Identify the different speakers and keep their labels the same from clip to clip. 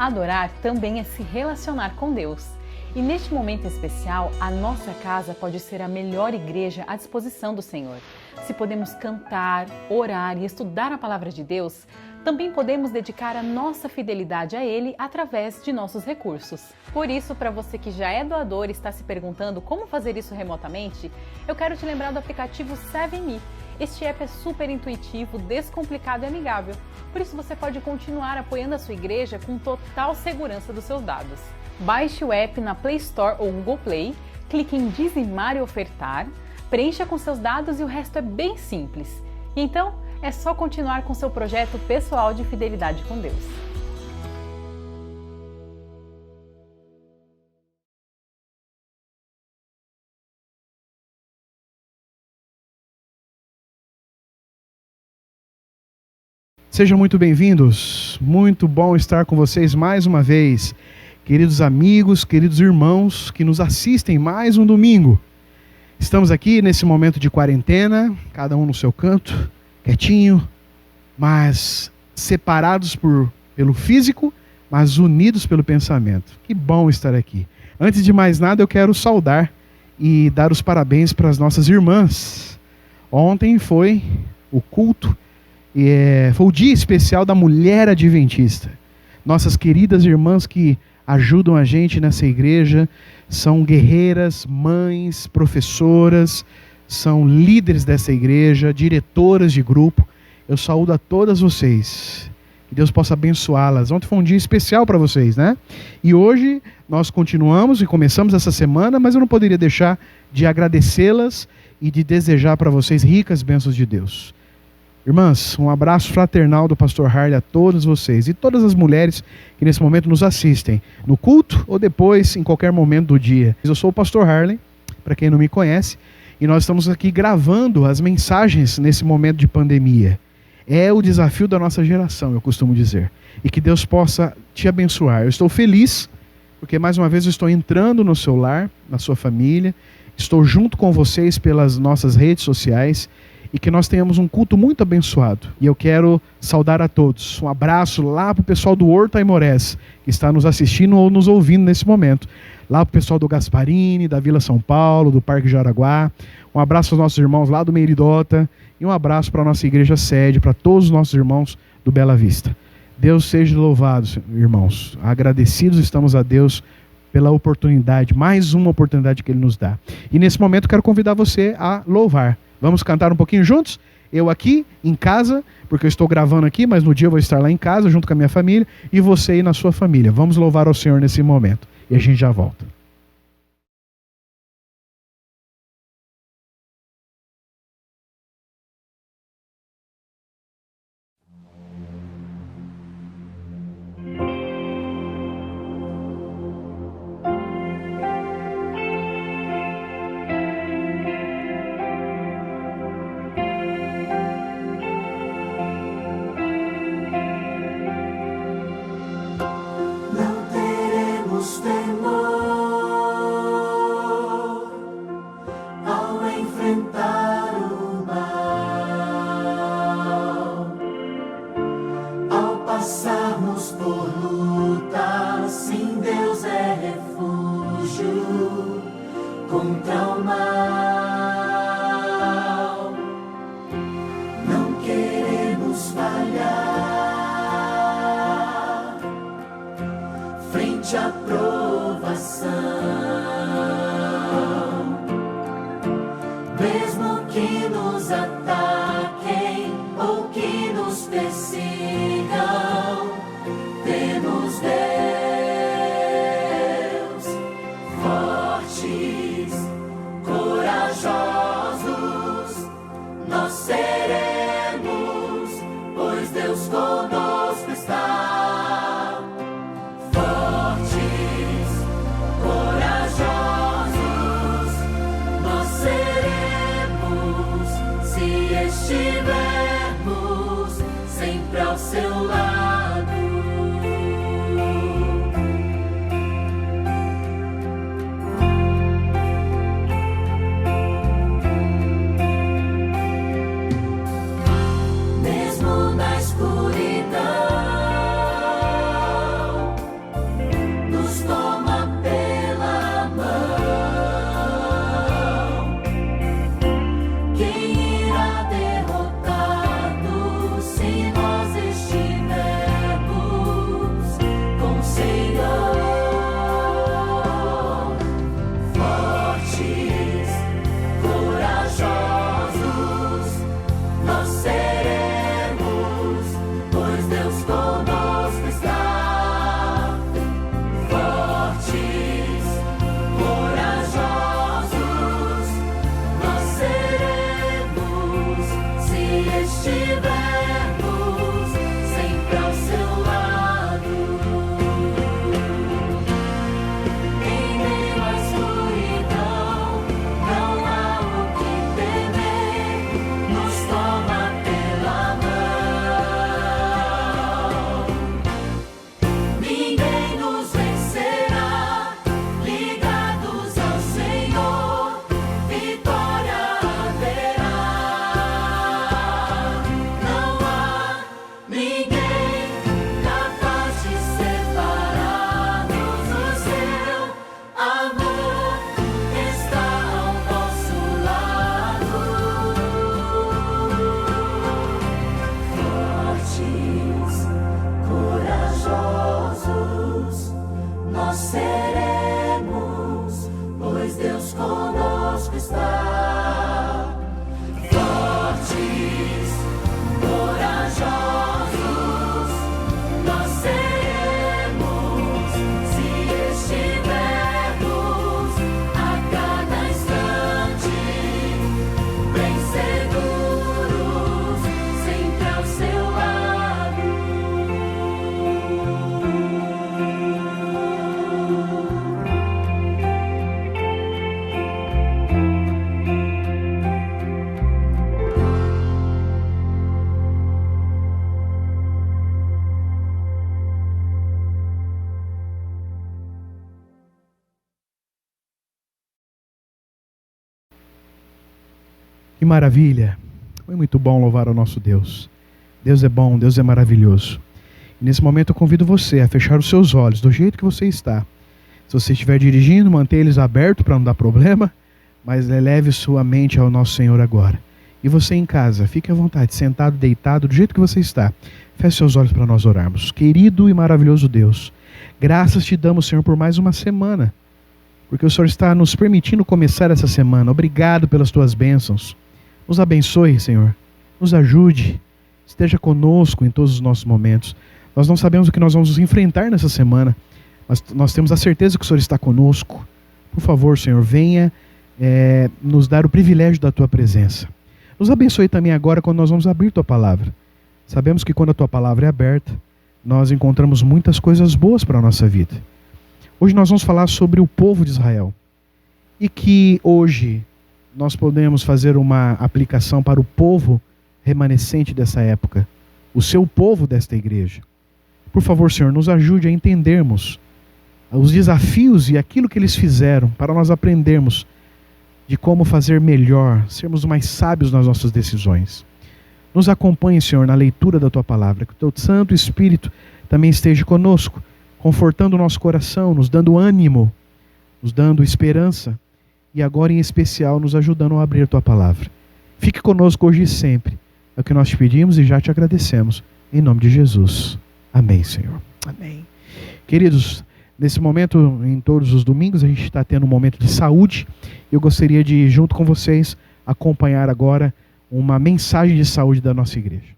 Speaker 1: Adorar também é se relacionar com Deus. E neste momento especial, a nossa casa pode ser a melhor igreja à disposição do Senhor. Se podemos cantar, orar e estudar a palavra de Deus, também podemos dedicar a nossa fidelidade a Ele através de nossos recursos. Por isso, para você que já é doador e está se perguntando como fazer isso remotamente, eu quero te lembrar do aplicativo 7Me. Este app é super intuitivo, descomplicado e amigável. Por isso você pode continuar apoiando a sua igreja com total segurança dos seus dados. Baixe o app na Play Store ou Google Play, clique em dizimar e ofertar, preencha com seus dados e o resto é bem simples. E então, é só continuar com seu projeto pessoal de fidelidade com Deus.
Speaker 2: Sejam muito bem-vindos, muito bom estar com vocês mais uma vez, queridos amigos, queridos irmãos que nos assistem mais um domingo. Estamos aqui nesse momento de quarentena, cada um no seu canto, quietinho, mas separados pelo físico, mas unidos pelo pensamento. Que bom estar aqui. Antes de mais nada, eu quero saudar e dar os parabéns para as nossas irmãs. Ontem foi o culto, foi o dia especial da mulher adventista. Nossas queridas irmãs que ajudam a gente nessa igreja, são guerreiras, mães, professoras, são líderes dessa igreja, diretoras de grupo. Eu saúdo a todas vocês. Que Deus possa abençoá-las. Ontem foi um dia especial para vocês, né? E hoje nós continuamos e começamos essa semana, mas eu não poderia deixar de agradecê-las e de desejar para vocês ricas bênçãos de Deus. Irmãs, um abraço fraternal do pastor Harley a todos vocês e todas as mulheres que nesse momento nos assistem, no culto ou depois, em qualquer momento do dia. Eu sou o pastor Harley, para quem não me conhece, e nós estamos aqui gravando as mensagens nesse momento de pandemia. É o desafio da nossa geração, eu costumo dizer. E que Deus possa te abençoar. Eu estou feliz, porque mais uma vez eu estou entrando no seu lar, na sua família, estou junto com vocês pelas nossas redes sociais, e que nós tenhamos um culto muito abençoado. E eu quero saudar a todos. Um abraço lá para o pessoal do Horto Aimorés, que está nos assistindo ou nos ouvindo nesse momento. Lá para o pessoal do Gasparini, da Vila São Paulo, do Parque Jaraguá. Um abraço aos nossos irmãos lá do Meiridota. E um abraço para a nossa igreja sede, para todos os nossos irmãos do Bela Vista. Deus seja louvado, irmãos. Agradecidos estamos a Deus pela oportunidade, mais uma oportunidade que Ele nos dá. E nesse momento quero convidar você a louvar. Vamos cantar um pouquinho juntos? Eu aqui, em casa, porque eu estou gravando aqui, mas no dia eu vou estar lá em casa, junto com a minha família, e você aí na sua família. Vamos louvar ao Senhor nesse momento. E a gente já volta.
Speaker 3: Se
Speaker 2: Que maravilha! Foi muito bom louvar ao nosso Deus. Deus é bom, Deus é maravilhoso. E nesse momento eu convido você a fechar os seus olhos do jeito que você está. Se você estiver dirigindo, mantenha eles abertos para não dar problema, mas eleve sua mente ao nosso Senhor agora. E você em casa, fique à vontade, sentado, deitado, do jeito que você está. Feche seus olhos para nós orarmos. Querido e maravilhoso Deus, graças te damos, Senhor, por mais uma semana, porque o Senhor está nos permitindo começar essa semana. Obrigado pelas tuas bênçãos. Nos abençoe, Senhor. Nos ajude. Esteja conosco em todos os nossos momentos. Nós não sabemos o que nós vamos enfrentar nessa semana, mas nós temos a certeza que o Senhor está conosco. Por favor, Senhor, venha nos dar o privilégio da tua presença. Nos abençoe também agora quando nós vamos abrir tua palavra. Sabemos que quando a tua palavra é aberta, nós encontramos muitas coisas boas para a nossa vida. Hoje nós vamos falar sobre o povo de Israel. E que hoje nós podemos fazer uma aplicação para o povo remanescente dessa época, o seu povo desta igreja. Por favor, Senhor, nos ajude a entendermos os desafios e aquilo que eles fizeram, para nós aprendermos de como fazer melhor, sermos mais sábios nas nossas decisões. Nos acompanhe, Senhor, na leitura da tua palavra, que o teu Santo Espírito também esteja conosco, confortando o nosso coração, nos dando ânimo, nos dando esperança e agora em especial nos ajudando a abrir a tua palavra. Fique conosco hoje e sempre. É o que nós te pedimos e já te agradecemos. Em nome de Jesus. Amém, Senhor. Amém. Queridos, nesse momento, em todos os domingos, a gente está tendo um momento de saúde. Eu gostaria de, junto com vocês, acompanhar agora uma mensagem de saúde da nossa igreja.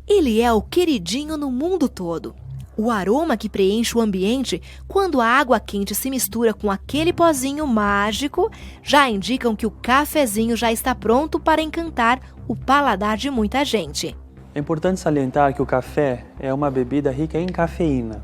Speaker 3: Ele é o queridinho no mundo todo. O aroma que preenche o ambiente quando a água quente se mistura com aquele pozinho mágico já indicam que o cafezinho já está pronto para encantar o paladar de muita gente.
Speaker 4: É importante salientar que o café é uma bebida rica em cafeína.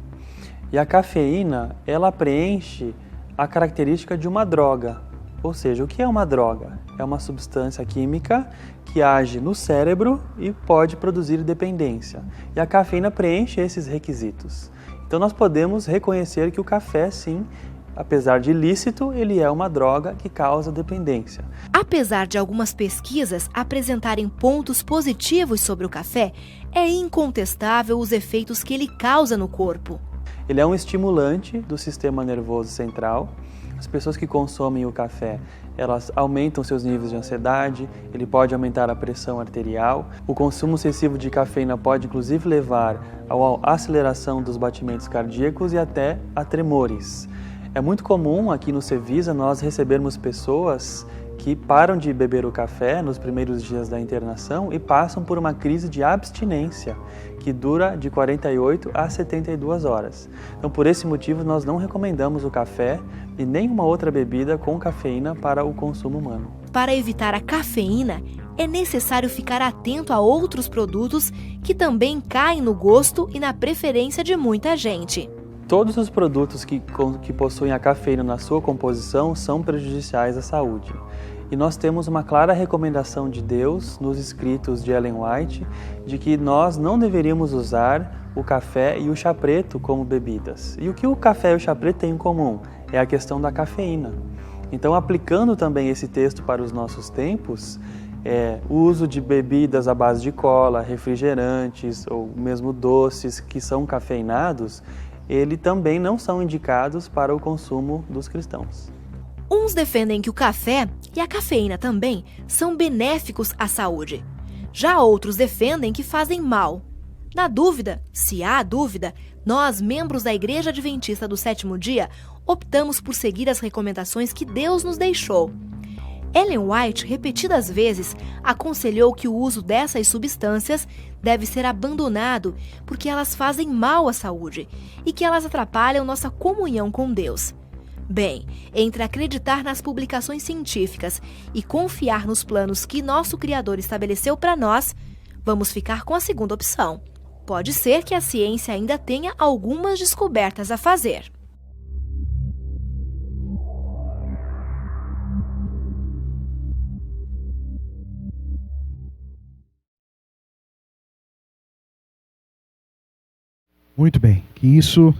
Speaker 4: E a cafeína, ela preenche a característica de uma droga. Ou seja, o que é uma droga? É uma substância química que age no cérebro e pode produzir dependência. E a cafeína preenche esses requisitos. Então nós podemos reconhecer que o café, sim, apesar de ilícito, ele é uma droga que causa dependência.
Speaker 3: Apesar de algumas pesquisas apresentarem pontos positivos sobre o café, é incontestável os efeitos que ele causa no corpo.
Speaker 4: Ele é um estimulante do sistema nervoso central. As pessoas que consomem o café, elas aumentam seus níveis de ansiedade, ele pode aumentar a pressão arterial. O consumo excessivo de cafeína pode inclusive levar à aceleração dos batimentos cardíacos e até a tremores. É muito comum aqui no Cevisa nós recebermos pessoas que param de beber o café nos primeiros dias da internação e passam por uma crise de abstinência, que dura de 48 a 72 horas. Então, por esse motivo, nós não recomendamos o café e nenhuma outra bebida com cafeína para o consumo humano.
Speaker 3: Para evitar a cafeína, é necessário ficar atento a outros produtos que também caem no gosto e na preferência de muita gente.
Speaker 4: Todos os produtos que possuem a cafeína na sua composição são prejudiciais à saúde. E nós temos uma clara recomendação de Deus nos escritos de Ellen White de que nós não deveríamos usar o café e o chá preto como bebidas. E o que o café e o chá preto têm em comum? É a questão da cafeína. Então, aplicando também esse texto para os nossos tempos, o uso de bebidas à base de cola, refrigerantes ou mesmo doces que são cafeinados, eles também não são indicados para o consumo dos cristãos.
Speaker 3: Uns defendem que o café e a cafeína também são benéficos à saúde. Já outros defendem que fazem mal. Na dúvida, se há dúvida, nós, membros da Igreja Adventista do Sétimo Dia, optamos por seguir as recomendações que Deus nos deixou. Ellen White, repetidas vezes, aconselhou que o uso dessas substâncias deve ser abandonado porque elas fazem mal à saúde e que elas atrapalham nossa comunhão com Deus. Bem, entre acreditar nas publicações científicas e confiar nos planos que nosso Criador estabeleceu para nós, vamos ficar com a segunda opção. Pode ser que a ciência ainda tenha algumas descobertas a fazer.
Speaker 2: Muito bem, que isso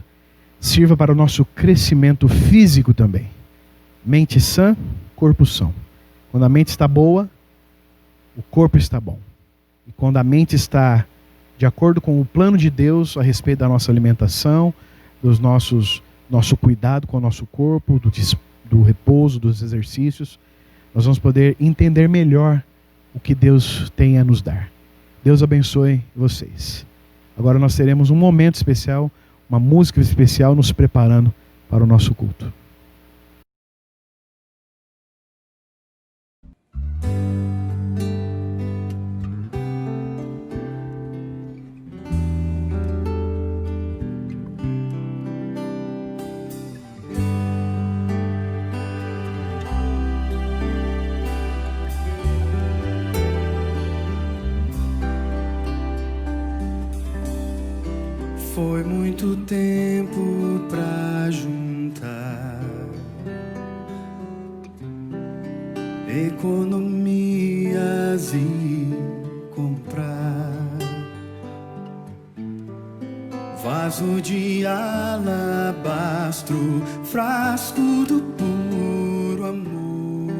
Speaker 2: sirva para o nosso crescimento físico também. Mente sã, corpo são. Quando a mente está boa, o corpo está bom. E quando a mente está de acordo com o plano de Deus a respeito da nossa alimentação, nosso cuidado com o nosso corpo, do repouso, dos exercícios, nós vamos poder entender melhor o que Deus tem a nos dar. Deus abençoe vocês. Agora nós teremos um momento especial, uma música especial nos preparando para o nosso culto.
Speaker 5: Foi muito tempo pra juntar economias e comprar vaso de alabastro, frasco do puro amor,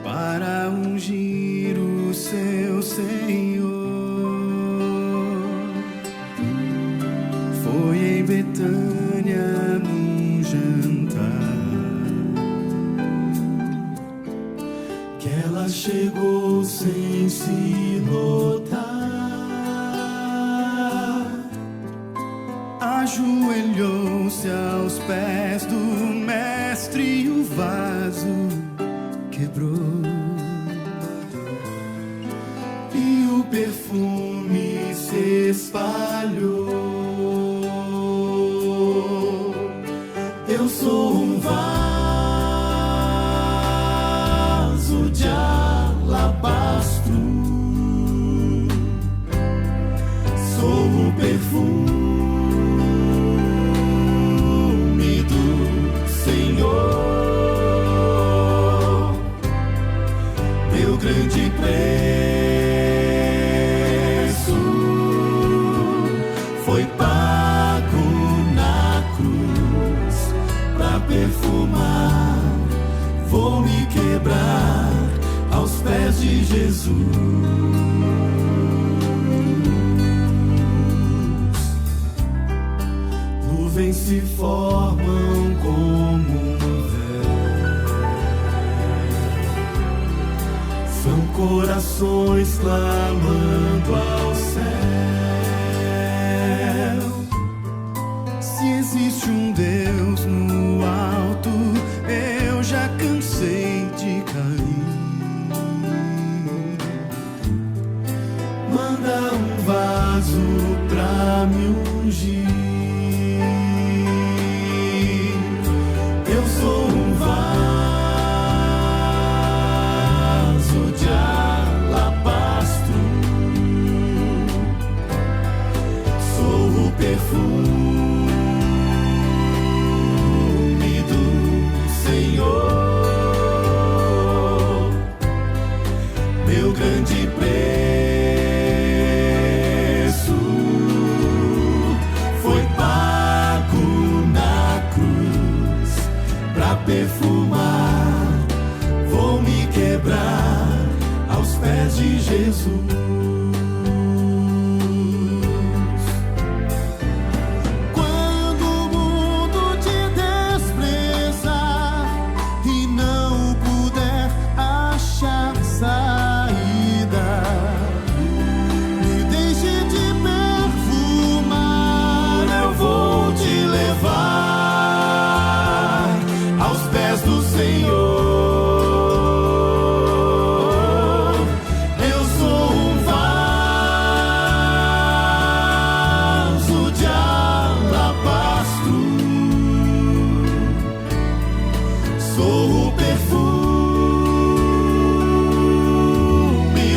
Speaker 5: para ungir o seu Senhor. Foi em Betânia num jantar que ela chegou sem se notar, ajoelhou-se aos pés do mestre e o vaso quebrou, e o perfume se espalhou. Eu sou um vaso de alabastro, sou o perfume do Senhor, meu grande preço foi pago na cruz. Pra perfumar, vou me quebrar aos pés de Jesus. Nuvens se formam como um véu, são corações clamando ao céu. Se existe um Deus no alto, eu já cansei de cair. Manda um vaso pra me ungir. Eu sou um vaso de alabastro, sou o perfume do Senhor, meu grande preço foi pago na cruz. Pra perfumar, vou me quebrar aos pés de Jesus. Quando o mundo te desprezar e não puder achar saída, me deixe te perfumar, eu vou te levar aos pés do Senhor. Eu sou um vaso de alabastro, sou o perfume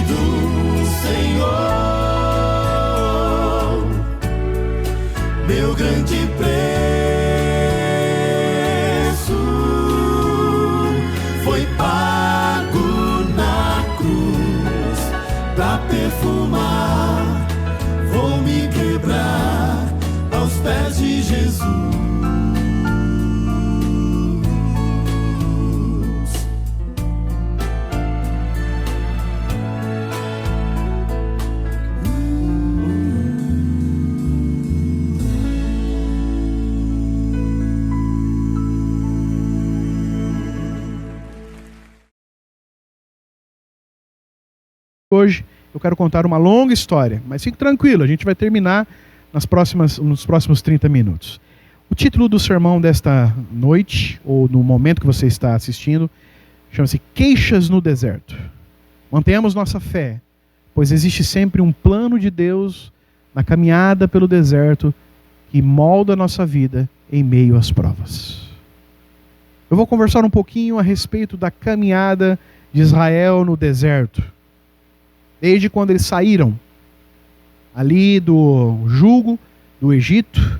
Speaker 5: do Senhor, meu grande preço foi pago na cruz pra perfumar. Vou me quebrar aos pés de Jesus.
Speaker 2: Hoje eu quero contar uma longa história, mas fique tranquilo, a gente vai terminar nos próximos 30 minutos. O título do sermão desta noite, ou no momento que você está assistindo, chama-se Queixas no Deserto. Mantenhamos nossa fé, pois existe sempre um plano de Deus na caminhada pelo deserto que molda a nossa vida em meio às provas. Eu vou conversar um pouquinho a respeito da caminhada de Israel no deserto. Desde quando eles saíram ali do jugo do Egito,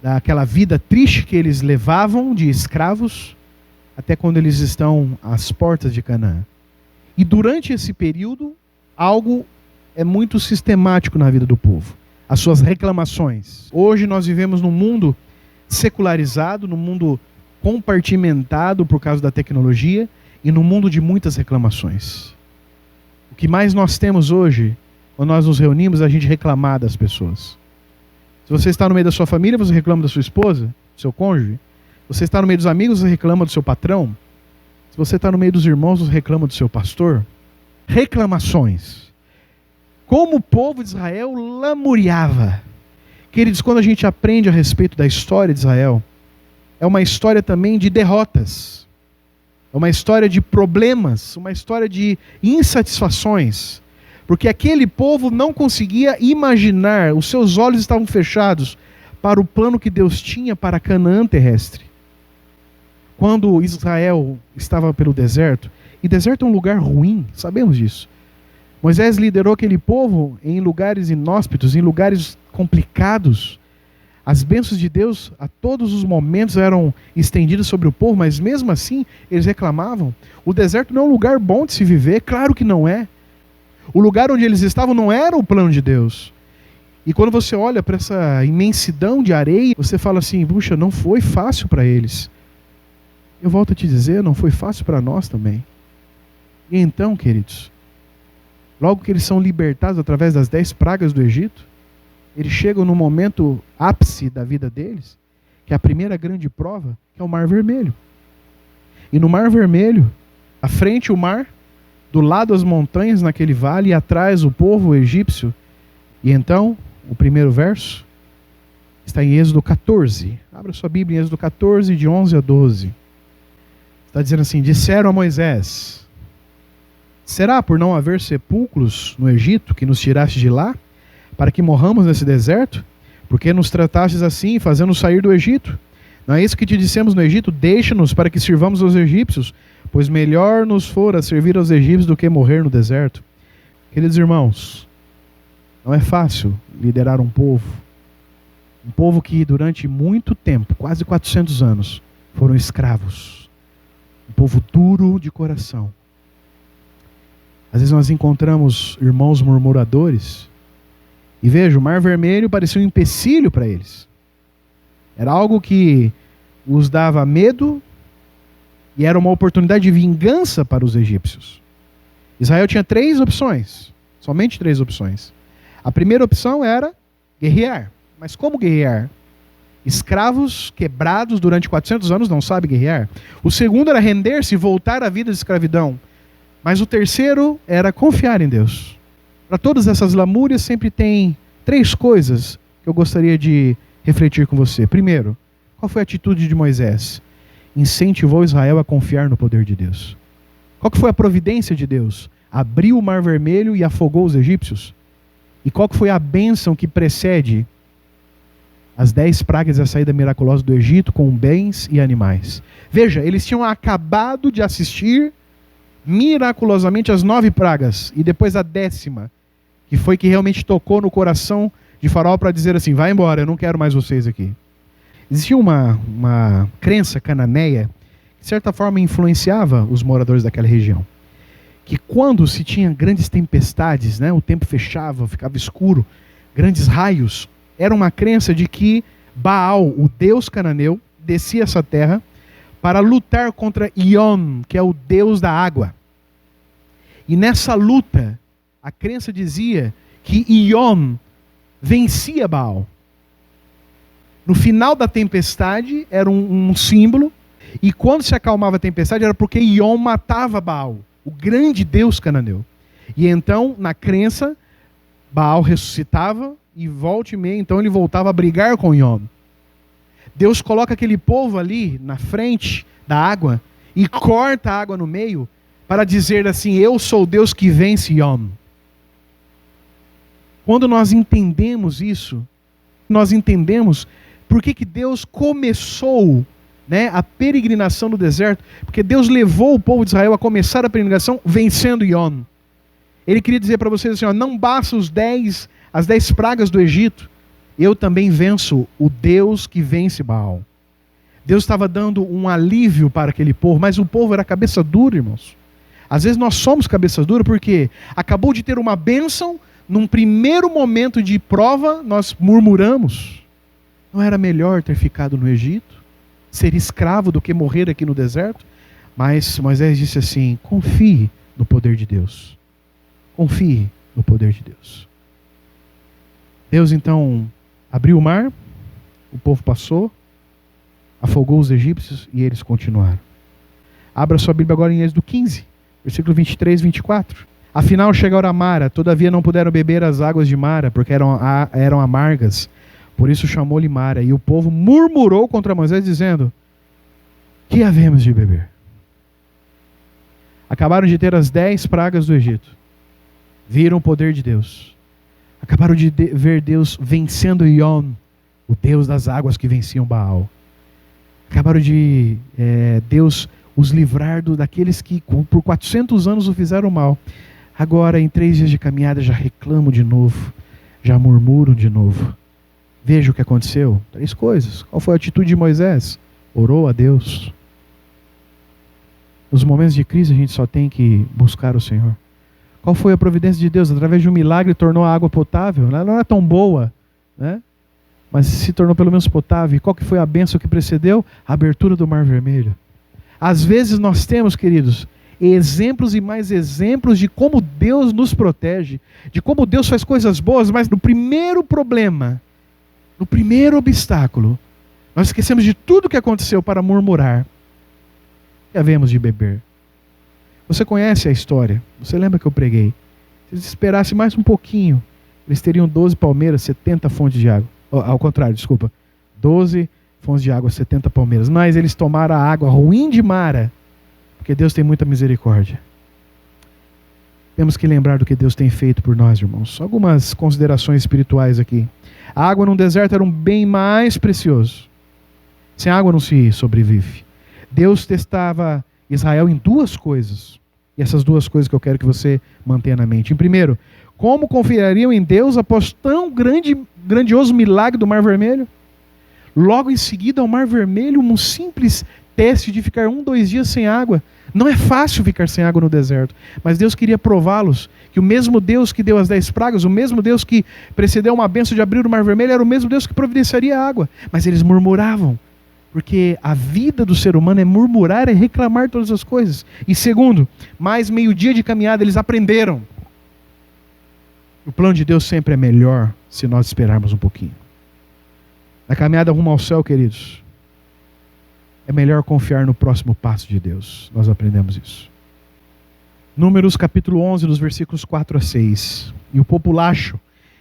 Speaker 2: daquela vida triste que eles levavam de escravos, até quando eles estão às portas de Canaã. E durante esse período, algo é muito sistemático na vida do povo: as suas reclamações. Hoje nós vivemos num mundo secularizado, num mundo compartimentado por causa da tecnologia e num mundo de muitas reclamações. O que mais nós temos hoje, quando nós nos reunimos, é a gente reclamar das pessoas. Se você está no meio da sua família, você reclama da sua esposa, do seu cônjuge. Se você está no meio dos amigos, você reclama do seu patrão. Se você está no meio dos irmãos, você reclama do seu pastor. Reclamações. Como o povo de Israel lamuriava. Queridos, quando a gente aprende a respeito da história de Israel, é uma história também de derrotas. É uma história de problemas, uma história de insatisfações. Porque aquele povo não conseguia imaginar, os seus olhos estavam fechados para o plano que Deus tinha para Canaã terrestre. Quando Israel estava pelo deserto, e deserto é um lugar ruim, sabemos disso. Moisés liderou aquele povo em lugares inóspitos, em lugares complicados. As bênçãos de Deus a todos os momentos eram estendidas sobre o povo, mas mesmo assim eles reclamavam. O deserto não é um lugar bom de se viver, claro que não é. O lugar onde eles estavam não era o plano de Deus. E quando você olha para essa imensidão de areia, você fala assim: puxa, não foi fácil para eles. Eu volto a te dizer, não foi fácil para nós também. E então, queridos, logo que eles são libertados através das 10 pragas do Egito, eles chegam no momento ápice da vida deles, que é a primeira grande prova, que é o Mar Vermelho. E no Mar Vermelho, à frente o mar, do lado as montanhas naquele vale, e atrás o povo egípcio. E então, o primeiro verso está em Êxodo 14. Abra sua Bíblia em Êxodo 14, de 11 a 12. Está dizendo assim: disseram a Moisés: será por não haver sepulcros no Egito que nos tiraste de lá, para que morramos nesse deserto? Porque nos tratastes assim, fazendo-nos sair do Egito? Não é isso que te dissemos no Egito? Deixa-nos para que sirvamos aos egípcios, pois melhor nos fora servir aos egípcios do que morrer no deserto. Queridos irmãos, não é fácil liderar um povo que durante muito tempo, quase 400 anos, foram escravos. Um povo duro de coração. Às vezes nós encontramos irmãos murmuradores, e veja, o Mar Vermelho parecia um empecilho para eles. Era algo que os dava medo e era uma oportunidade de vingança para os egípcios. Israel tinha 3 opções, somente 3 opções. A primeira opção era guerrear. Mas como guerrear? Escravos quebrados durante 400 anos não sabem guerrear. O segundo era render-se e voltar à vida de escravidão. Mas o terceiro era confiar em Deus. Para todas essas lamúrias sempre tem 3 coisas que eu gostaria de refletir com você. Primeiro, qual foi a atitude de Moisés? Incentivou Israel a confiar no poder de Deus. Qual que foi a providência de Deus? Abriu o Mar Vermelho e afogou os egípcios. E qual que foi a bênção que precede as 10 pragas e a saída miraculosa do Egito com bens e animais. Veja, eles tinham acabado de assistir miraculosamente as 9 pragas, e depois a 10ª, que foi que realmente tocou no coração de Faraó para dizer assim: vai embora, eu não quero mais vocês aqui. Existia uma crença cananeia que de certa forma influenciava os moradores daquela região, que quando se tinha grandes tempestades, né, o tempo fechava, ficava escuro, grandes raios, era uma crença de que Baal, o deus cananeu, descia essa terra para lutar contra Ion, que é o deus da água. E nessa luta, a crença dizia que Ion vencia Baal. No final da tempestade era um símbolo, e quando se acalmava a tempestade era porque Ion matava Baal, o grande deus cananeu. E então, na crença, Baal ressuscitava e volta e meia, então ele voltava a brigar com Ion. Deus coloca aquele povo ali na frente da água e corta a água no meio para dizer assim: eu sou o Deus que vence Ion. Quando nós entendemos isso, nós entendemos por que Deus começou, né, a peregrinação no deserto, porque Deus levou o povo de Israel a começar a peregrinação vencendo Ion. Ele queria dizer para vocês assim: ó, não basta as 10 pragas do Egito, eu também venço o Deus que vence Baal. Deus estava dando um alívio para aquele povo, mas o povo era cabeça dura, irmãos. Às vezes nós somos cabeça dura porque acabou de ter uma bênção, num primeiro momento de prova nós murmuramos. Não era melhor ter ficado no Egito, ser escravo, do que morrer aqui no deserto? Mas Moisés disse assim: confie no poder de Deus. Confie no poder de Deus. Deus então abriu o mar, o povo passou, afogou os egípcios e eles continuaram. Abra sua Bíblia agora em Êxodo 15, versículo 23 e 24. Afinal chegaram a Mara, todavia não puderam beber as águas de Mara, porque eram amargas. Por isso chamou-lhe Mara. E o povo murmurou contra Moisés, dizendo: que havemos de beber? Acabaram de ter as 10 pragas do Egito. Viram o poder de Deus. Acabaram de ver Deus vencendo Ion, o Deus das águas que venciam Baal. Acabaram de Deus os livrar daqueles que por 400 anos o fizeram mal. Agora, em 3 dias de caminhada, já reclamam de novo, já murmuram de novo. Veja o que aconteceu. 3 coisas. Qual foi a atitude de Moisés? Orou a Deus. Nos momentos de crise a gente só tem que buscar o Senhor. Qual foi a providência de Deus? Através de um milagre tornou a água potável. Ela não era tão boa, né? Mas se tornou pelo menos potável. E qual que foi a bênção que precedeu? A abertura do Mar Vermelho. Às vezes nós temos, queridos, exemplos e mais exemplos de como Deus nos protege, de como Deus faz coisas boas, mas no primeiro problema, no primeiro obstáculo, nós esquecemos de tudo que aconteceu para murmurar. Que havemos de beber. Você conhece a história, você lembra que eu preguei? Se eles esperassem mais um pouquinho, eles teriam 12 palmeiras, 70 fontes de água. Ao contrário, desculpa. 12 fontes de água, 70 palmeiras. Mas eles tomaram a água ruim de Mara, porque Deus tem muita misericórdia. Temos que lembrar do que Deus tem feito por nós, irmãos. Só algumas considerações espirituais aqui. A água num deserto era um bem mais precioso. Sem água não se sobrevive. Deus testava Israel em 2 coisas. E essas 2 coisas que eu quero que você mantenha na mente. Em primeiro, como confiariam em Deus após tão grandioso milagre do Mar Vermelho? Logo em seguida, ao Mar Vermelho, um simples teste de ficar 1-2 dias sem água. Não é fácil ficar sem água no deserto. Mas Deus queria prová-los que o mesmo Deus que deu as 10 pragas, o mesmo Deus que precedeu uma bênção de abrir o Mar Vermelho, era o mesmo Deus que providenciaria a água. Mas eles murmuravam. Porque a vida do ser humano é murmurar, é reclamar todas as coisas. E segundo, mais meio-dia de caminhada, eles aprenderam. O plano de Deus sempre é melhor se nós esperarmos um pouquinho. Na caminhada rumo ao céu, queridos, é melhor confiar no próximo passo de Deus. Nós aprendemos isso. Números capítulo 11, dos versículos 4 a 6. E o populacho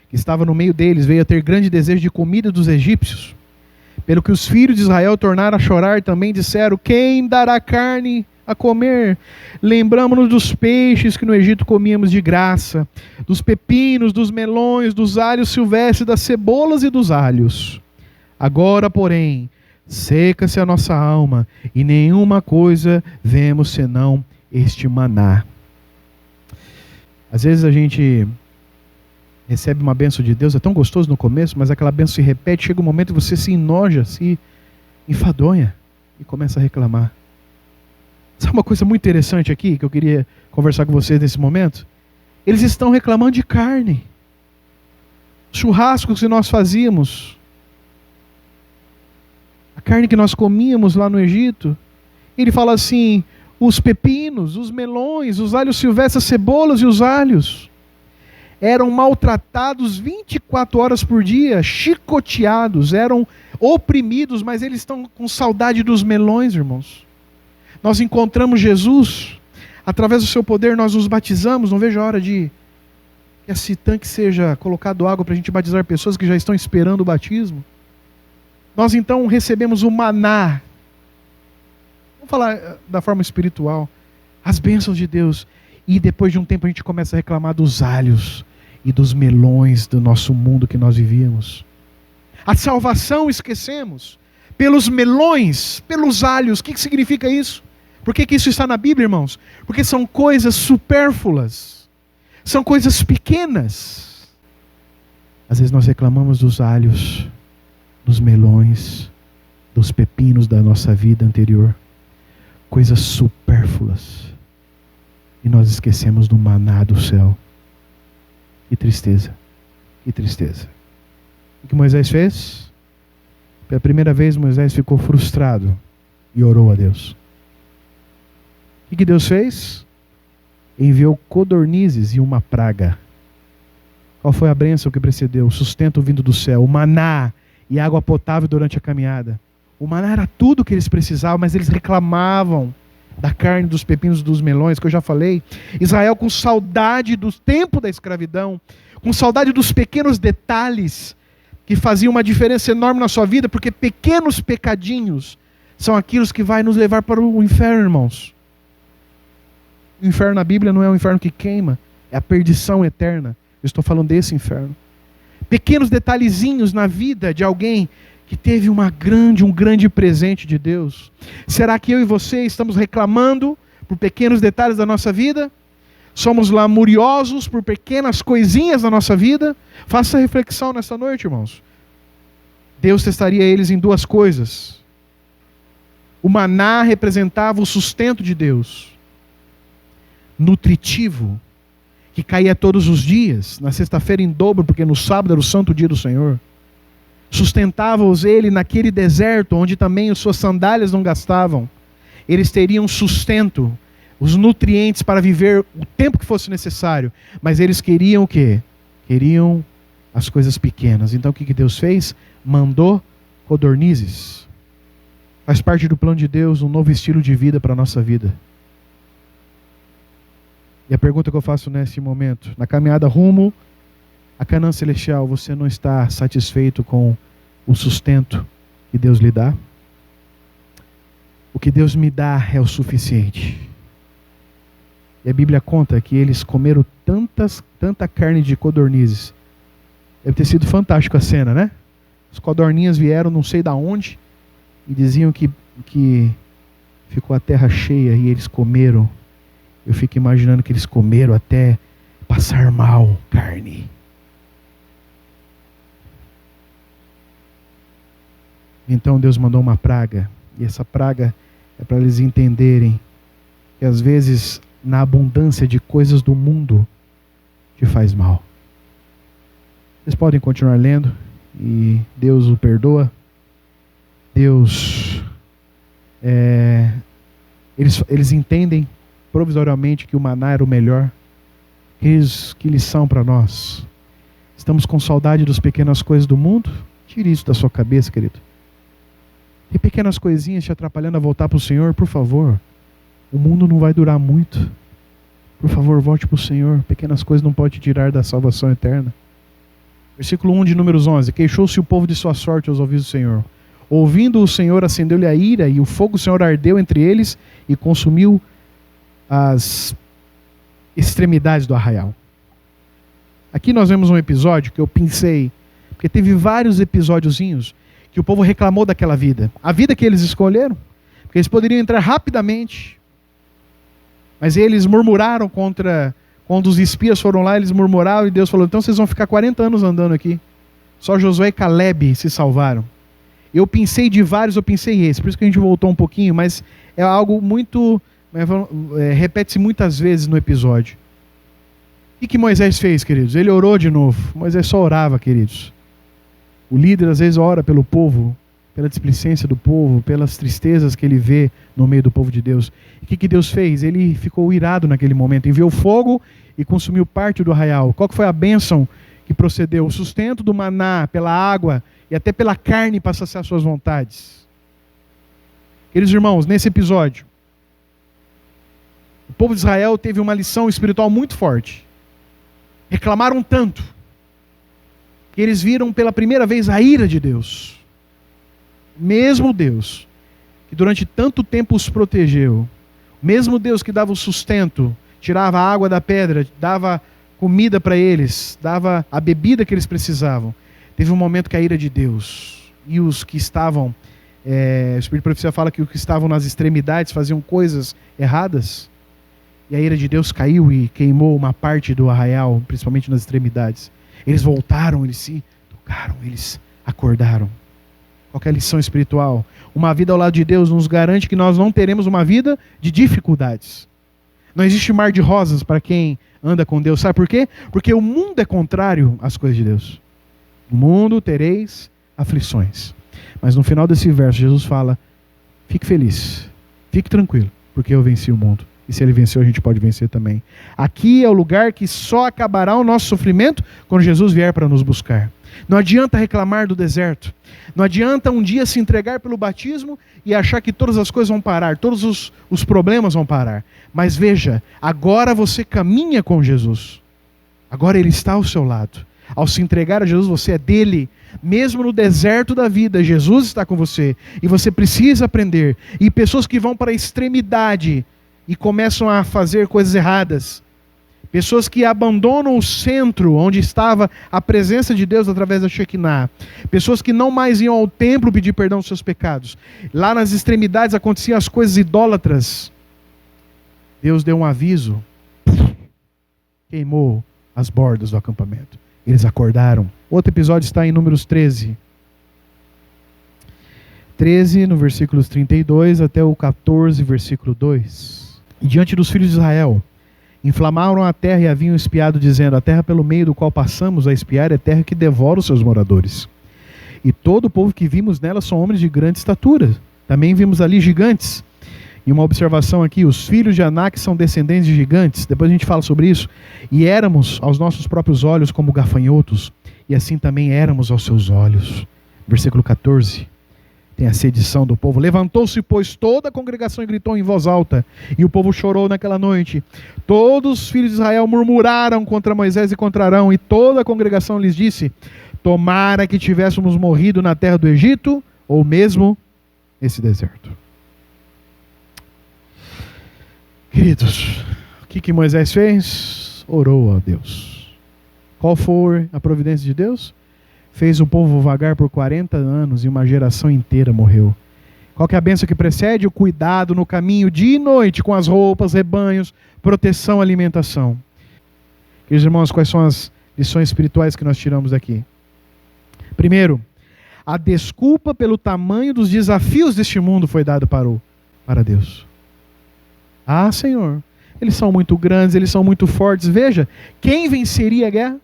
Speaker 2: que estava no meio deles veio a ter grande desejo de comida dos egípcios. Pelo que os filhos de Israel tornaram a chorar, também disseram: quem dará carne a comer? Lembramos-nos dos peixes que no Egito comíamos de graça, dos pepinos, dos melões, dos alhos silvestres, das cebolas e dos alhos. Agora, porém, seca-se a nossa alma, e nenhuma coisa vemos senão este maná. Às vezes a gente recebe uma bênção de Deus, é tão gostoso no começo, mas aquela bênção se repete, chega um momento que você se enoja, se enfadonha e começa a reclamar. Sabe uma coisa muito interessante aqui, que eu queria conversar com vocês nesse momento? Eles estão reclamando de carne. Churrascos que nós fazíamos, a carne que nós comíamos lá no Egito. Ele fala assim, os pepinos, os melões, os alhos silvestres, as cebolas e os alhos eram maltratados 24 horas por dia, chicoteados, eram oprimidos, mas eles estão com saudade dos melões, irmãos. Nós encontramos Jesus, através do seu poder nós nos batizamos, não vejo a hora de que esse tanque seja colocado água para a gente batizar pessoas que já estão esperando o batismo. Nós então recebemos o maná. Vamos falar da forma espiritual, as bênçãos de Deus. E depois de um tempo a gente começa a reclamar dos alhos e dos melões do nosso mundo que nós vivíamos. A salvação esquecemos. Pelos melões, pelos alhos. O que significa isso? Por que isso está na Bíblia, irmãos? Porque são coisas supérfluas. São coisas pequenas. Às vezes nós reclamamos dos alhos, dos melões, dos pepinos da nossa vida anterior. Coisas supérfluas. E nós esquecemos do maná do céu. Que tristeza. Que tristeza. O que Moisés fez? Pela primeira vez Moisés ficou frustrado e orou a Deus. O que Deus fez? Enviou codornizes e uma praga. Qual foi a bênção que precedeu? O sustento vindo do céu, o maná e água potável durante a caminhada. O maná era tudo que eles precisavam, mas eles reclamavam da carne, dos pepinos, dos melões, que eu já falei. Israel com saudade do tempo da escravidão, com saudade dos pequenos detalhes que faziam uma diferença enorme na sua vida, porque pequenos pecadinhos são aqueles que vai nos levar para o inferno, irmãos. O inferno na Bíblia não é um inferno que queima, é a perdição eterna. Eu estou falando desse inferno. Pequenos detalhezinhos na vida de alguém que teve um grande presente de Deus. Será que eu e você estamos reclamando por pequenos detalhes da nossa vida? Somos lamuriosos por pequenas coisinhas da nossa vida? Faça essa reflexão nessa noite, irmãos. Deus testaria eles em duas coisas. O maná representava o sustento de Deus, nutritivo, que caía todos os dias, na sexta-feira em dobro, porque no sábado era o santo dia do Senhor. Sustentava-os ele naquele deserto, onde também as suas sandálias não gastavam. Eles teriam sustento, os nutrientes para viver o tempo que fosse necessário. Mas eles queriam o quê? Queriam as coisas pequenas. Então o que Deus fez? Mandou codornizes. Faz parte do plano de Deus um novo estilo de vida para a nossa vida. E a pergunta que eu faço nesse momento, na caminhada rumo a Canaã Celestial, você não está satisfeito com o sustento que Deus lhe dá? O que Deus me dá é o suficiente. E a Bíblia conta que eles comeram tanta carne de codornizes. Deve ter sido fantástico a cena, né? As codorninhas vieram não sei de onde e diziam que ficou a terra cheia e eles comeram. Eu fico imaginando que eles comeram até passar mal carne. Então Deus mandou uma praga. E essa praga é para eles entenderem que às vezes na abundância de coisas do mundo te faz mal. Vocês podem continuar lendo e Deus o perdoa. Deus eles entendem provisoriamente que o maná era o melhor. Que lição para nós. Estamos com saudade das pequenas coisas do mundo? Tire isso da sua cabeça, querido. E pequenas coisinhas te atrapalhando a voltar para o Senhor, por favor. O mundo não vai durar muito. Por favor, volte para o Senhor. Pequenas coisas não podem te tirar da salvação eterna. Versículo 1 de Números 11. Queixou-se o povo de sua sorte aos ouvidos do Senhor. Ouvindo o Senhor, acendeu-lhe a ira, e o fogo do Senhor ardeu entre eles e consumiu as extremidades do arraial. Aqui nós vemos um episódio que eu pensei, porque teve vários episódiozinhos que o povo reclamou daquela vida. A vida que eles escolheram, porque eles poderiam entrar rapidamente, mas eles murmuraram contra, quando os espias foram lá, eles murmuraram e Deus falou, então vocês vão ficar 40 anos andando aqui. Só Josué e Caleb se salvaram. Eu pensei de vários, eu pensei esse, por isso que a gente voltou um pouquinho, mas é algo muito, repete-se muitas vezes no episódio. O que Moisés fez, queridos? Ele orou de novo. Moisés só orava, queridos. O líder às vezes ora pelo povo, pela displicência do povo, pelas tristezas que ele vê no meio do povo de Deus. E o que Deus fez? Ele ficou irado naquele momento, enviou fogo e consumiu parte do arraial. Qual que foi a bênção que procedeu? O sustento do maná, pela água e até pela carne para saciar suas vontades. Queridos irmãos, nesse episódio, o povo de Israel teve uma lição espiritual muito forte. Reclamaram tanto que eles viram pela primeira vez a ira de Deus. Mesmo Deus que durante tanto tempo os protegeu, mesmo Deus que dava o sustento, tirava a água da pedra, dava comida para eles, dava a bebida que eles precisavam, teve um momento que a ira de Deus e os que estavam, o Espírito de Profecia fala que os que estavam nas extremidades faziam coisas erradas, e a ira de Deus caiu e queimou uma parte do arraial, principalmente nas extremidades. Eles voltaram, eles se tocaram, eles acordaram. Qual que é a lição espiritual? Uma vida ao lado de Deus nos garante que nós não teremos uma vida de dificuldades. Não existe mar de rosas para quem anda com Deus. Sabe por quê? Porque o mundo é contrário às coisas de Deus. No mundo tereis aflições. Mas no final desse verso, Jesus fala, fique feliz, fique tranquilo, porque eu venci o mundo. E se ele venceu, a gente pode vencer também. Aqui é o lugar que só acabará o nosso sofrimento quando Jesus vier para nos buscar. Não adianta reclamar do deserto. Não adianta um dia se entregar pelo batismo e achar que todas as coisas vão parar, todos os problemas vão parar. Mas veja, agora você caminha com Jesus. Agora Ele está ao seu lado. Ao se entregar a Jesus, você é dele. Mesmo no deserto da vida, Jesus está com você. E você precisa aprender. E pessoas que vão para a extremidade e começam a fazer coisas erradas. Pessoas que abandonam o centro onde estava a presença de Deus através da Shekinah. Pessoas que não mais iam ao templo pedir perdão dos seus pecados. Lá nas extremidades aconteciam as coisas idólatras. Deus deu um aviso. Queimou as bordas do acampamento. Eles acordaram. Outro episódio está em Números 13. 13, no versículos 32 até o 14, versículo 2. E diante dos filhos de Israel, inflamaram a terra e haviam espiado, dizendo, a terra pelo meio do qual passamos a espiar é terra que devora os seus moradores. E todo o povo que vimos nela são homens de grande estatura. Também vimos ali gigantes. E uma observação aqui, os filhos de Anak são descendentes de gigantes. Depois a gente fala sobre isso. E éramos aos nossos próprios olhos como gafanhotos, e assim também éramos aos seus olhos. Versículo 14. Tem a sedição do povo. Levantou-se, pois, toda a congregação e gritou em voz alta. E o povo chorou naquela noite. Todos os filhos de Israel murmuraram contra Moisés e contra Arão. E toda a congregação lhes disse, tomara que tivéssemos morrido na terra do Egito, ou mesmo nesse deserto. Queridos, o que Moisés fez? Orou a Deus. Qual foi a providência de Deus? Fez o povo vagar por 40 anos e uma geração inteira morreu. Qual que é a bênção que precede? O cuidado no caminho dia e noite com as roupas, rebanhos, proteção, alimentação. Queridos irmãos, quais são as lições espirituais que nós tiramos daqui? Primeiro, a desculpa pelo tamanho dos desafios deste mundo foi dado para Deus. Ah, Senhor, eles são muito grandes, eles são muito fortes. Veja, quem venceria a guerra?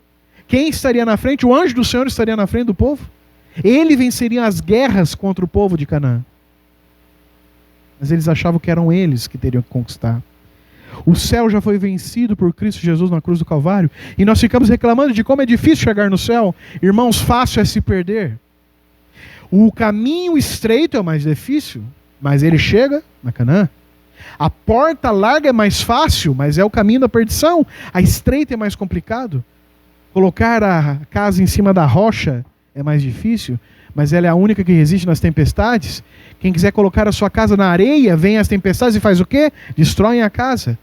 Speaker 2: Quem estaria na frente? O anjo do Senhor estaria na frente do povo. Ele venceria as guerras contra o povo de Canaã. Mas eles achavam que eram eles que teriam que conquistar. O céu já foi vencido por Cristo Jesus na cruz do Calvário. E nós ficamos reclamando de como é difícil chegar no céu. Irmãos, fácil é se perder. O caminho estreito é o mais difícil, mas ele chega na Canaã. A porta larga é mais fácil, mas é o caminho da perdição. A estreita é mais complicado. Colocar a casa em cima da rocha é mais difícil, mas ela é a única que resiste nas tempestades. Quem quiser colocar a sua casa na areia, vem as tempestades e faz o quê? Destroem a casa.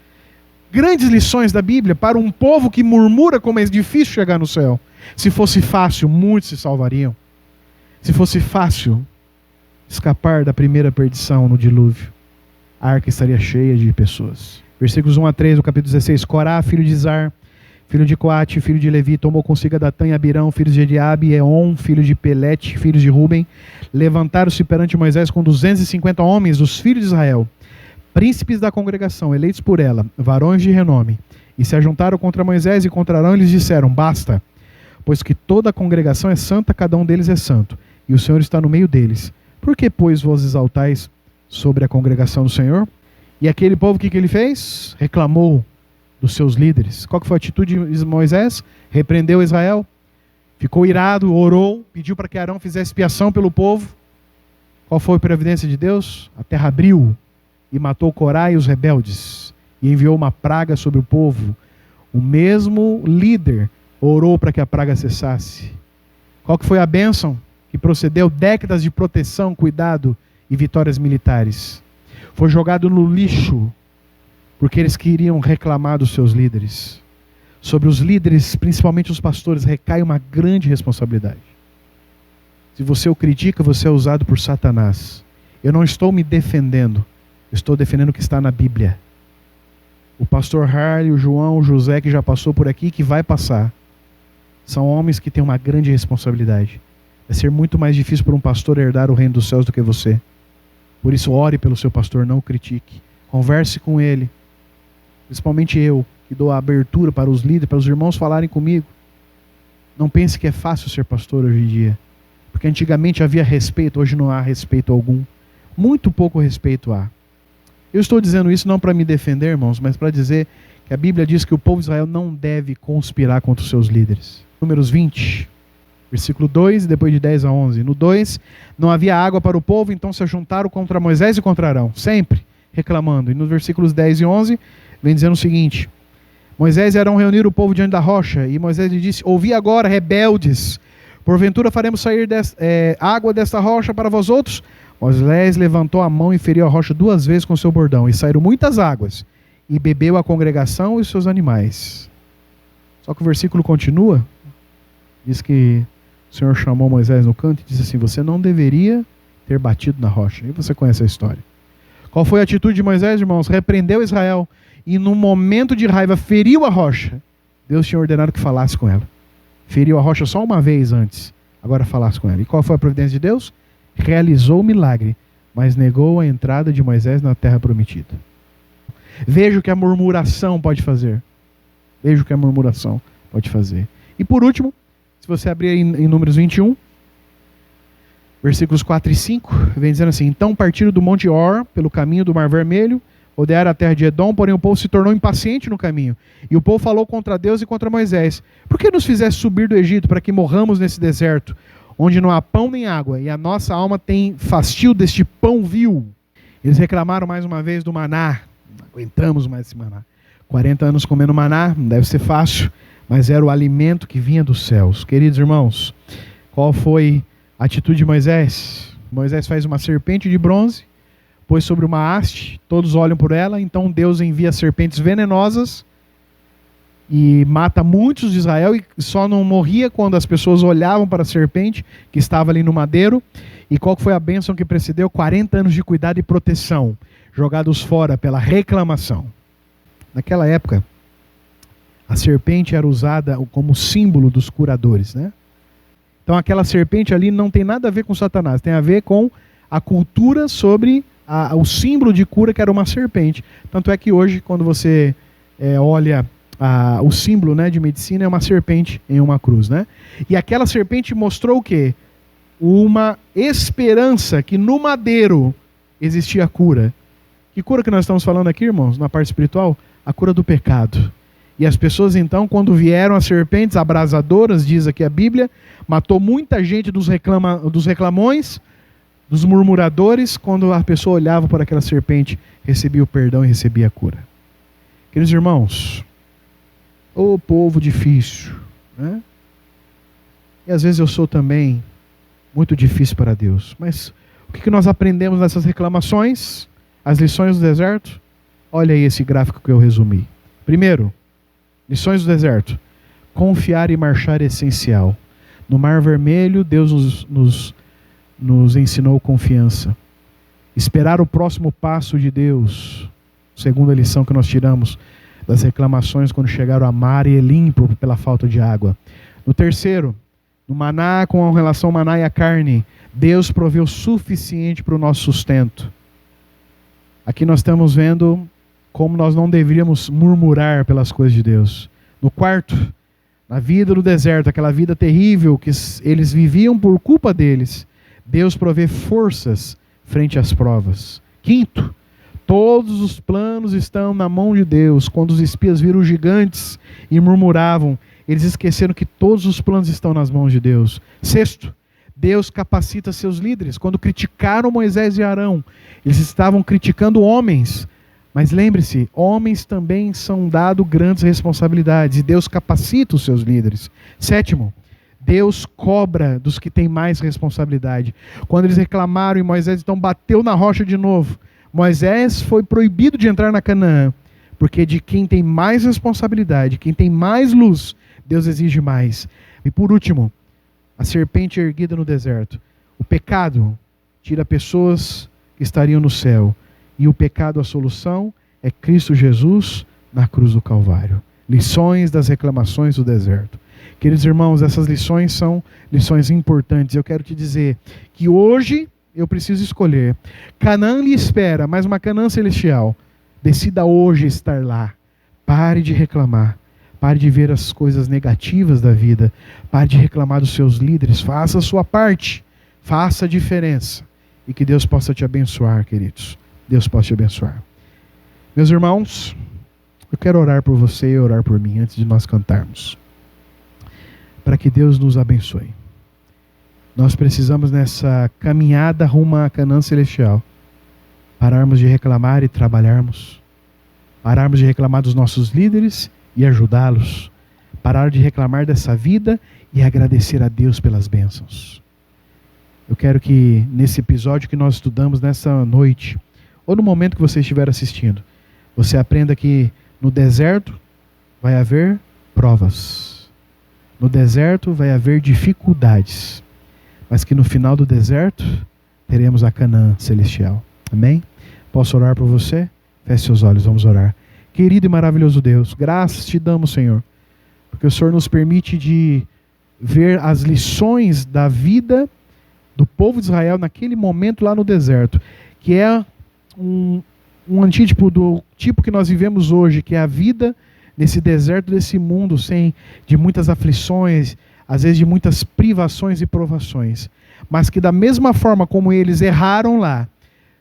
Speaker 2: Grandes lições da Bíblia para um povo que murmura como é difícil chegar no céu. Se fosse fácil, muitos se salvariam. Se fosse fácil escapar da primeira perdição no dilúvio, a arca estaria cheia de pessoas. Versículos 1 a 3 do capítulo 16. Corá, filho de Zar, filho de Coate, filho de Levi, tomou consigo Datã e Abirão, filhos de Eliabe, e Eon, filho de Pelete, filhos de Ruben, levantaram-se perante Moisés com 250 homens dos filhos de Israel, príncipes da congregação, eleitos por ela, varões de renome, e se ajuntaram contra Moisés e contra Arão e lhes disseram: basta, pois que toda a congregação é santa, cada um deles é santo, e o Senhor está no meio deles. Por que, pois, vos exaltais sobre a congregação do Senhor? E aquele povo, o que ele fez? Reclamou dos seus líderes. Qual que foi a atitude de Moisés? Repreendeu Israel, ficou irado, orou, pediu para que Arão fizesse expiação pelo povo. Qual foi a providência de Deus? A terra abriu e matou Corá e os rebeldes, e enviou uma praga sobre o povo. O mesmo líder orou para que a praga cessasse. Qual que foi a bênção que procedeu? Décadas de proteção, cuidado e vitórias militares. Foi jogado no lixo, porque eles queriam reclamar dos seus líderes. Sobre os líderes, principalmente os pastores, recai uma grande responsabilidade. Se você o critica, você é usado por Satanás. Eu não estou me defendendo, eu estou defendendo o que está na Bíblia. O pastor Harley, o João, o José, que já passou por aqui, que vai passar, são homens que têm uma grande responsabilidade. Vai ser muito mais difícil para um pastor herdar o reino dos céus do que você. Por isso, ore pelo seu pastor, não o critique. Converse com ele. Principalmente eu, que dou a abertura para os líderes, para os irmãos falarem comigo. Não pense que é fácil ser pastor hoje em dia. Porque antigamente havia respeito, hoje não há respeito algum. Muito pouco respeito há. Eu estou dizendo isso não para me defender, irmãos, mas para dizer que a Bíblia diz que o povo de Israel não deve conspirar contra os seus líderes. Números 20, versículo 2 e depois de 10 a 11. No 2, não havia água para o povo, então se ajuntaram contra Moisés e contra Arão, sempre reclamando. E nos versículos 10 e 11, vem dizendo o seguinte: Moisés e Arão reuniram o povo diante da rocha, e Moisés lhe disse: ouvi agora, rebeldes, porventura faremos sair água desta rocha para vós outros? Moisés levantou a mão e feriu a rocha 2 vezes com seu bordão, e saíram muitas águas, e bebeu a congregação e os seus animais. Só que o versículo continua, diz que o Senhor chamou Moisés no canto e disse assim: você não deveria ter batido na rocha. E você conhece a história. Qual foi a atitude de Moisés, irmãos? Repreendeu Israel, e num momento de raiva feriu a rocha. Deus tinha ordenado que falasse com ela. Feriu a rocha só uma vez antes, agora falasse com ela. E qual foi a providência de Deus? Realizou o milagre, mas negou a entrada de Moisés na terra prometida. Veja o que a murmuração pode fazer. Veja o que a murmuração pode fazer. E por último, se você abrir em Números 21, versículos 4 e 5, vem dizendo assim: então partiram do Monte Or, pelo caminho do Mar Vermelho, rodearam a terra de Edom, porém o povo se tornou impaciente no caminho. E o povo falou contra Deus e contra Moisés: por que nos fizeste subir do Egito para que morramos nesse deserto, onde não há pão nem água, e a nossa alma tem fastio deste pão vil? Eles reclamaram mais uma vez do maná. Não aguentamos mais esse maná. 40 anos comendo maná, não deve ser fácil, mas era o alimento que vinha dos céus. Queridos irmãos, qual foi a atitude de Moisés? Moisés faz uma serpente de bronze, pôs sobre uma haste, todos olham por ela, então Deus envia serpentes venenosas e mata muitos de Israel, e só não morria quando as pessoas olhavam para a serpente que estava ali no madeiro. E qual foi a bênção que precedeu? 40 anos de cuidado e proteção, jogados fora pela reclamação. Naquela época, a serpente era usada como símbolo dos curadores, né? Então aquela serpente ali não tem nada a ver com Satanás, tem a ver com a cultura sobre o símbolo de cura, que era uma serpente. Tanto é que hoje, quando você olha o símbolo, né, de medicina, é uma serpente em uma cruz, né? E aquela serpente mostrou o quê? Uma esperança que no madeiro existia cura. Que cura que nós estamos falando aqui, irmãos, na parte espiritual? A cura do pecado. E as pessoas então, quando vieram as serpentes abrasadoras, diz aqui a Bíblia, matou muita gente dos reclamões, dos murmuradores. Quando a pessoa olhava para aquela serpente, recebia o perdão e recebia a cura. Queridos irmãos, o povo difícil, né? E às vezes eu sou também muito difícil para Deus. Mas o que nós aprendemos nessas reclamações? As lições do deserto? Olha aí esse gráfico que eu resumi. Primeiro, lições do deserto. Confiar e marchar é essencial. No Mar Vermelho, Deus nos nos ensinou confiança. Esperar o próximo passo de Deus, segunda lição que nós tiramos das reclamações quando chegaram a mar e limpo pela falta de água. No terceiro, no maná, com relação ao maná e a carne, Deus proveu o suficiente para o nosso sustento. Aqui nós estamos vendo como nós não deveríamos murmurar pelas coisas de Deus. No quarto, na vida do deserto, aquela vida terrível que eles viviam por culpa deles, Deus provê forças frente às provas. Quinto, todos os planos estão na mão de Deus. Quando os espias viram os gigantes e murmuravam, eles esqueceram que todos os planos estão nas mãos de Deus. Sexto, Deus capacita seus líderes. Quando criticaram Moisés e Arão, eles estavam criticando homens. Mas lembre-se, homens também são dados grandes responsabilidades e Deus capacita os seus líderes. Sétimo, Deus cobra dos que têm mais responsabilidade. Quando eles reclamaram e Moisés então bateu na rocha de novo, Moisés foi proibido de entrar na Canaã, porque de quem tem mais responsabilidade, quem tem mais luz, Deus exige mais. E por último, a serpente erguida no deserto. O pecado tira pessoas que estariam no céu. E o pecado, a solução, é Cristo Jesus na cruz do Calvário. Lições das reclamações do deserto. Queridos irmãos, essas lições são lições importantes. Eu quero te dizer que hoje eu preciso escolher. Canaã lhe espera, mas uma Canaã celestial. Decida hoje estar lá. Pare de reclamar. Pare de ver as coisas negativas da vida. Pare de reclamar dos seus líderes. Faça a sua parte. Faça a diferença. E que Deus possa te abençoar, queridos. Deus possa te abençoar. Meus irmãos, eu quero orar por você e orar por mim antes de nós cantarmos. Para que Deus nos abençoe. Nós precisamos nessa caminhada rumo à Canaã celestial pararmos de reclamar e trabalharmos. Pararmos de reclamar dos nossos líderes e ajudá-los. Parar de reclamar dessa vida e agradecer a Deus pelas bênçãos. Eu quero que nesse episódio que nós estudamos nessa noite, ou no momento que você estiver assistindo, você aprenda que no deserto vai haver provas. No deserto vai haver dificuldades. Mas que no final do deserto teremos a Canaã celestial. Amém? Posso orar por você? Feche seus olhos, vamos orar. Querido e maravilhoso Deus, graças te damos, Senhor, porque o Senhor nos permite de ver as lições da vida do povo de Israel naquele momento lá no deserto, que é um antítipo do tipo que nós vivemos hoje, que é a vida nesse deserto desse mundo, de muitas aflições, às vezes de muitas privações e provações, mas que da mesma forma como eles erraram lá,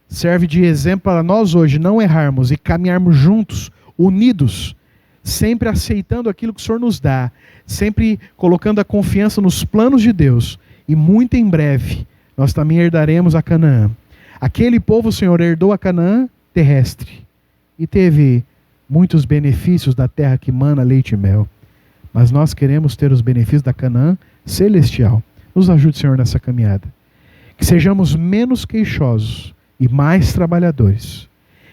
Speaker 2: serve de exemplo para nós hoje não errarmos e caminharmos juntos, unidos, sempre aceitando aquilo que o Senhor nos dá, sempre colocando a confiança nos planos de Deus, e muito em breve nós também herdaremos a Canaã. Aquele povo, Senhor, herdou a Canaã terrestre e teve muitos benefícios da terra que mana leite e mel. Mas nós queremos ter os benefícios da Canaã celestial. Nos ajude, Senhor, nessa caminhada. Que sejamos menos queixosos e mais trabalhadores.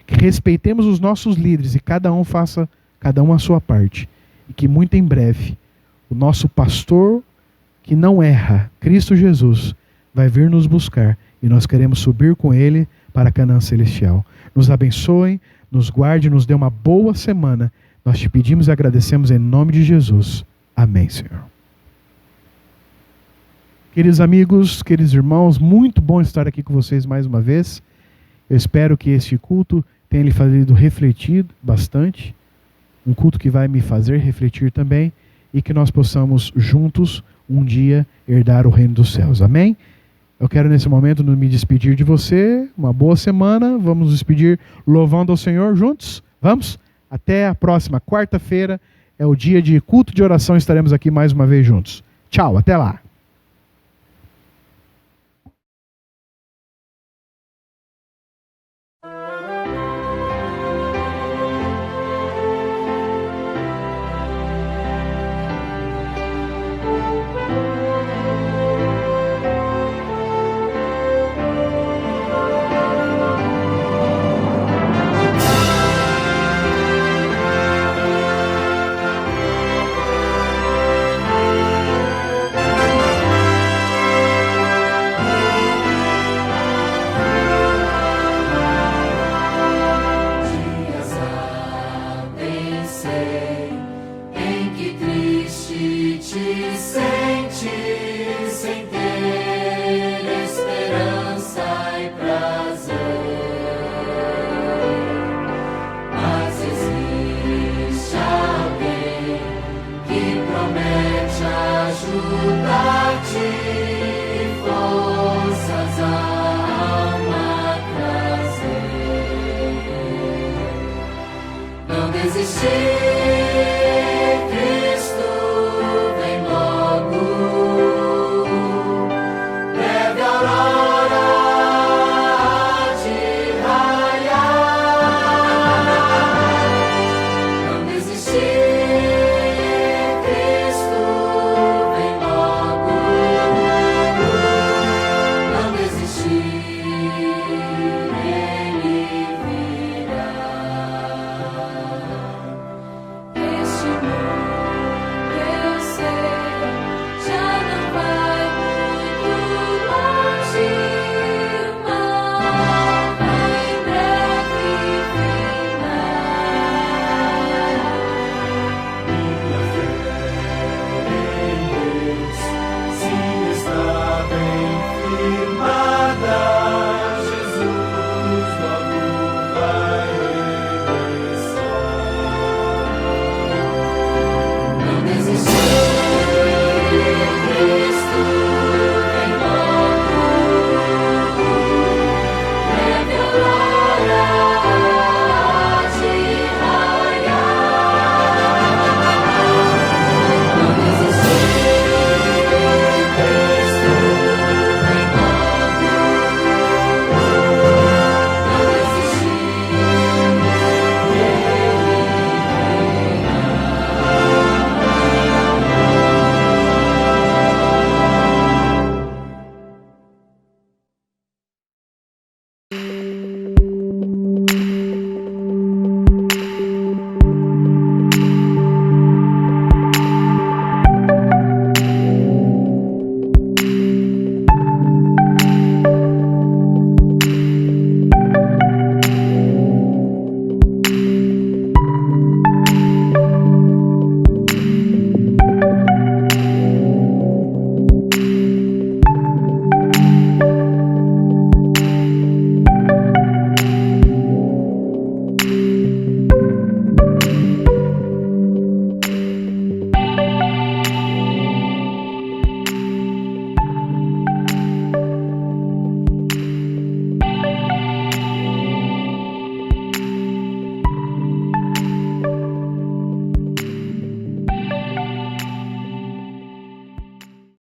Speaker 2: Que respeitemos os nossos líderes e cada um faça a sua parte. E que muito em breve o nosso pastor que não erra, Cristo Jesus, vai vir nos buscar. E nós queremos subir com Ele para a Canaã celestial. Nos abençoe, nos guarde, nos dê uma boa semana. Nós te pedimos e agradecemos em nome de Jesus. Amém, Senhor. Queridos amigos, queridos irmãos, muito bom estar aqui com vocês mais uma vez. Eu espero que este culto tenha lhe feito refletir bastante. Um culto que vai me fazer refletir também. E que nós possamos juntos, um dia, herdar o reino dos céus. Amém? Eu quero nesse momento me despedir de você. Uma boa semana. Vamos nos despedir louvando ao Senhor juntos. Vamos? Até a próxima quarta-feira. É o dia de culto de oração. Estaremos aqui mais uma vez juntos. Tchau, até lá.
Speaker 6: desistir.